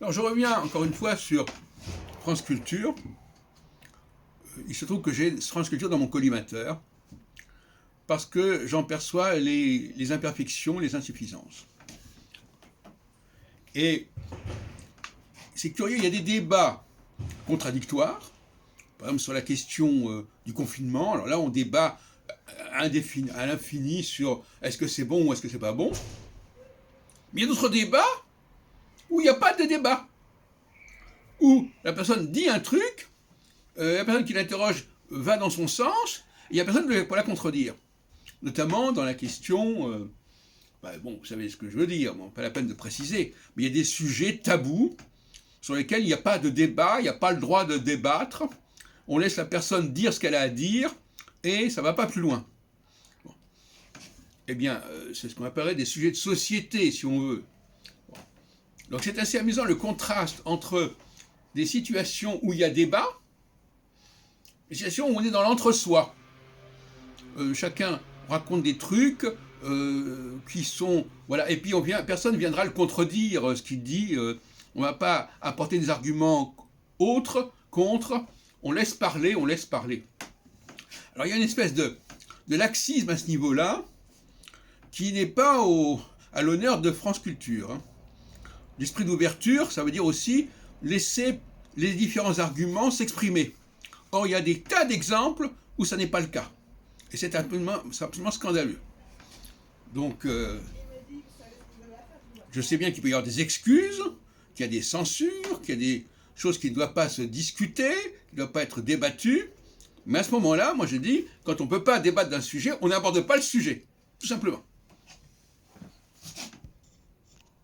Alors je reviens encore une fois sur France Culture. Il se trouve que j'ai France Culture dans mon collimateur parce que j'en perçois les imperfections, les insuffisances. Et c'est curieux, il y a des débats contradictoires. Par exemple, sur la question du confinement, alors là, on débat à l'infini sur est-ce que c'est bon ou est-ce que c'est pas bon. Mais il y a d'autres débats où il n'y a pas de débat. Où la personne dit un truc, la personne qui l'interroge va dans son sens, et il n'y a personne pour la contredire. Notamment dans la question, bon, vous savez ce que je veux dire, bon, pas la peine de préciser, mais il y a des sujets tabous sur lesquels il n'y a pas de débat, il n'y a pas le droit de débattre. On laisse la personne dire ce qu'elle a à dire, et ça ne va pas plus loin. Bon. Eh bien, c'est ce qu'on appellerait des sujets de société, si on veut. Bon. Donc c'est assez amusant le contraste entre des situations où il y a débat, des situations où on est dans l'entre-soi. Chacun raconte des trucs qui sont... Voilà, et puis personne ne viendra le contredire, ce qu'il dit. On ne va pas apporter des arguments autres, contre. On laisse parler, on laisse parler. Alors il y a une espèce de laxisme à ce niveau-là, qui n'est pas à l'honneur de France Culture. Hein. L'esprit d'ouverture, ça veut dire aussi laisser les différents arguments s'exprimer. Or, il y a des tas d'exemples où ça n'est pas le cas. Et c'est absolument scandaleux. Donc, je sais bien qu'il peut y avoir des excuses, qu'il y a des censures, qu'il y a des choses qui ne doivent pas se discuter, qui ne doivent pas être débattues. Mais à ce moment-là, moi je dis, quand on ne peut pas débattre d'un sujet, on n'aborde pas le sujet, tout simplement.